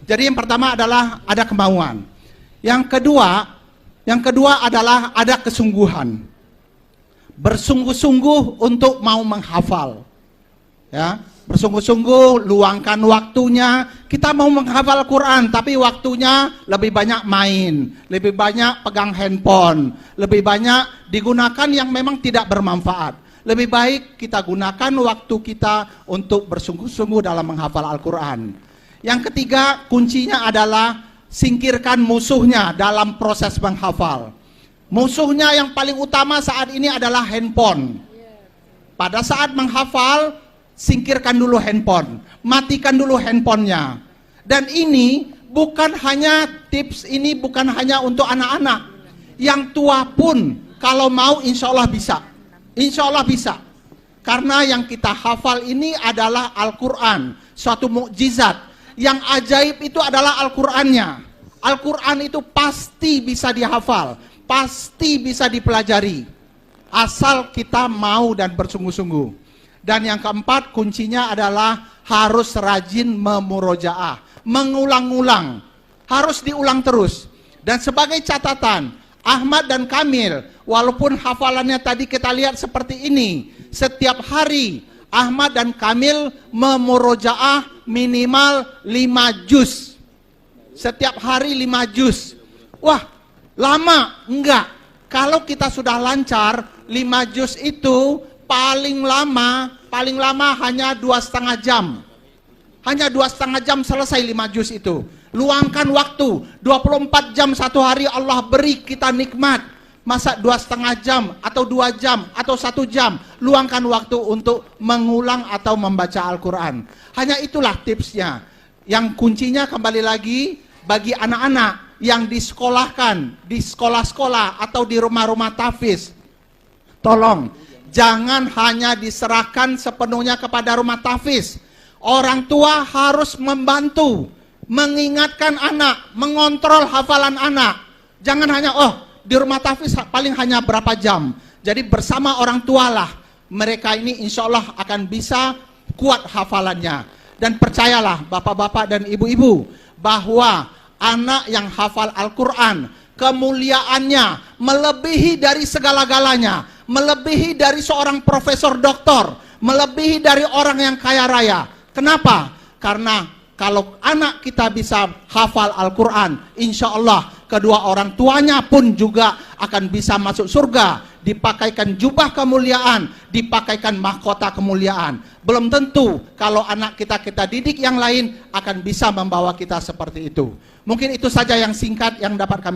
Jadi yang pertama adalah ada kemauan. Yang kedua adalah ada kesungguhan. Bersungguh-sungguh untuk mau menghafal. Ya, bersungguh-sungguh luangkan waktunya. Kita mau menghafal Quran, tapi waktunya lebih banyak main, lebih banyak pegang handphone, lebih banyak digunakan yang memang tidak bermanfaat. Lebih baik kita gunakan waktu kita untuk bersungguh-sungguh dalam menghafal Al-Quran. Yang ketiga, kuncinya adalah singkirkan musuhnya dalam proses menghafal. Musuhnya yang paling utama saat ini adalah handphone. Pada saat menghafal, singkirkan dulu handphone, matikan dulu handphonenya. Dan ini bukan hanya tips, ini bukan hanya untuk anak-anak. Yang tua pun kalau mau insya Allah bisa. Insya Allah bisa. Karena yang kita hafal ini adalah Al-Quran, suatu mukjizat. Yang ajaib itu adalah Al-Qurannya. Al-Quran itu pasti bisa dihafal, pasti bisa dipelajari, asal kita mau dan bersungguh-sungguh. Dan yang keempat, kuncinya adalah harus rajin memurojaah, mengulang-ulang, harus diulang terus. Dan sebagai catatan, Ahmad dan Kamil, walaupun hafalannya tadi kita lihat seperti ini, setiap hari Ahmad dan Kamil memurojaah minimal 5 juz. Setiap hari 5 juz. Wah, lama? Enggak. Kalau kita sudah lancar, 5 juz itu paling lama hanya 2,5 jam. Hanya 2,5 jam selesai 5 juz itu. Luangkan waktu, 24 jam satu hari Allah beri kita nikmat. Masa 2,5 jam atau 2 jam atau 1 jam, luangkan waktu untuk mengulang atau membaca Al-Quran. Hanya itulah tipsnya. Yang kuncinya kembali lagi bagi anak-anak yang disekolahkan di sekolah-sekolah atau di rumah-rumah tahfiz. Tolong jangan hanya diserahkan sepenuhnya kepada rumah tahfiz. Orang tua harus membantu, mengingatkan anak, mengontrol hafalan anak. Jangan hanya di rumah tahfiz paling hanya berapa jam. Jadi bersama orang tua lah mereka ini insya Allah akan bisa kuat hafalannya. Dan percayalah bapak-bapak dan ibu-ibu bahwa anak yang hafal Al-Quran kemuliaannya melebihi dari segala-galanya, melebihi dari seorang profesor doktor, melebihi dari orang yang kaya raya. Kenapa? Karena kalau anak kita bisa hafal Al-Quran, insya Allah kedua orang tuanya pun juga akan bisa masuk surga, dipakaikan jubah kemuliaan, dipakaikan mahkota kemuliaan. Belum tentu kalau anak kita didik yang lain akan bisa membawa kita seperti itu. Mungkin itu saja yang singkat yang dapat kami